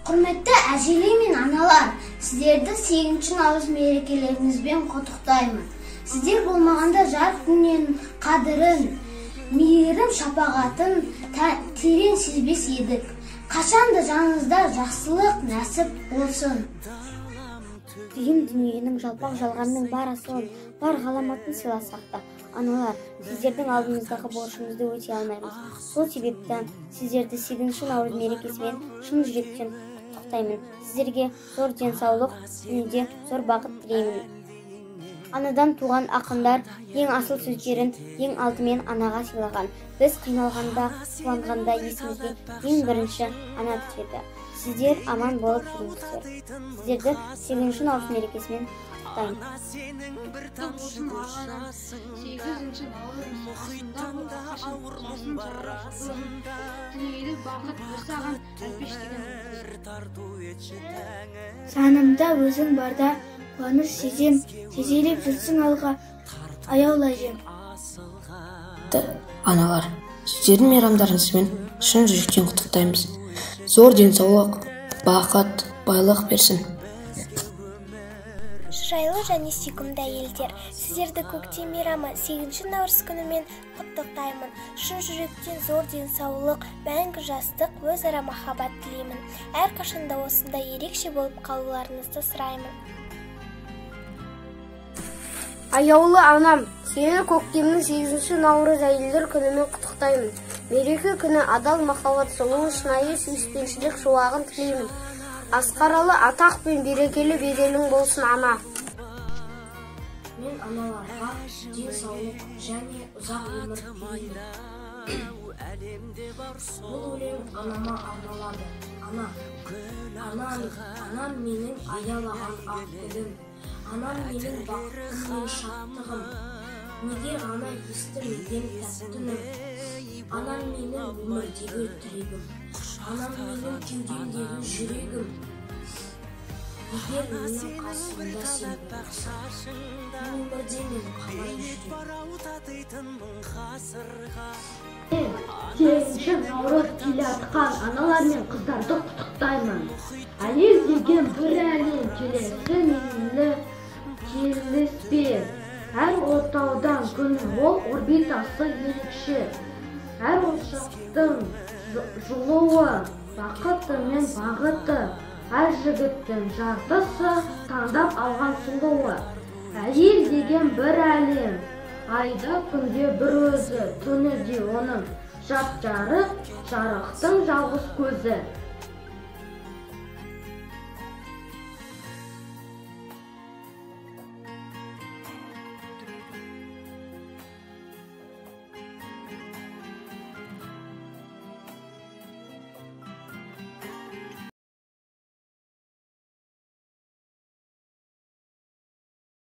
Құрметті әжелер мен аналар, сіздерді 8 наурыз мерекелеріңізбен құттықтаймын. Сіздер болмағанда жарық дүниенің қадірін, мейірім шапағатын терең сезбес едік. Қашанда жаныңызда жақсылық нәсіп болсын. Дүйім дүниенің жалпақ жалғанның бар асылын, бар ғаламатын сыйласақ та, аналар, сіздердің алдыңыздағы борышымызды өтей алмаймыз. Сол себептен сіздерді 8 наурыз мерекесімен шын жүректен құттықтаймын. Сіздерге зор денсаулық, дүниеде зор бақыт тілеймін. Анадан туған ақындар ең асыл сөздерін ең алдымен анаға сыйлаған. Біз қиналғанда, қуанғанда есімізге ең бірінші ана түседі. Сіздер аман болып жүріңіздер. Сіздерді 8 наурыз мерекесімен құттықтаймын. Санымда өзің барда қуаныш сезем, сезелеп жүрсің алға, аяулай жем. Аналар, сіздердің мейрамдарыңызбен шын жүректен құттықтаймыз. Зор денсаулық, бақыт, байлық берсін. Жайлы және сүйкімді әйелдер, сіздерді көктем мейрамы 8 наурыз күнімен құттықтаймын. Шын жүректен зор денсаулық, мәңгі жастық, өзара махаббат тілеймін. Әрқашанда осында ерекше болып қалуларыңызды сұраймын. Аяулы анам, сені көктемнің 8 наурыз әйелдер күнімен құттықтаймын. Мереке күні адал махаббат, сұлу, шынайы сүйіспеншілік шуағын тілеймін. Асқаралы атақ пен берекелі беделің болсын, ана. Мен аналарға денсаулық және ұзақ өмір тілеймін. Бұл өлең анама арналады. Анам менің аялаған ақ гүлім. Анам менің бақытым мен шаттығым. Неге ғана естімеген тәтті үн. Анам менің өмірдегі тірегім. Анам менің кеудемдегі жүрегім. Егер менің қасымда сен болсаң, өмірде мен қалай жүрем? 8 наурыз келе жатқан аналар мен қыздарды құттықтаймын. Әйел деген бір әлем, келесі мейлі келіспе. Әр отаудан күн ол орбитасы ерекше. Әр ошақтың жылуы, бақыты мен бағыты. Әр жігіттің жартысы таңдап алған сұлуы. Әйел деген бір әлем, айда күнде бір өзі, түні де оның жап-жарық, жарықтың жалғыз көзі.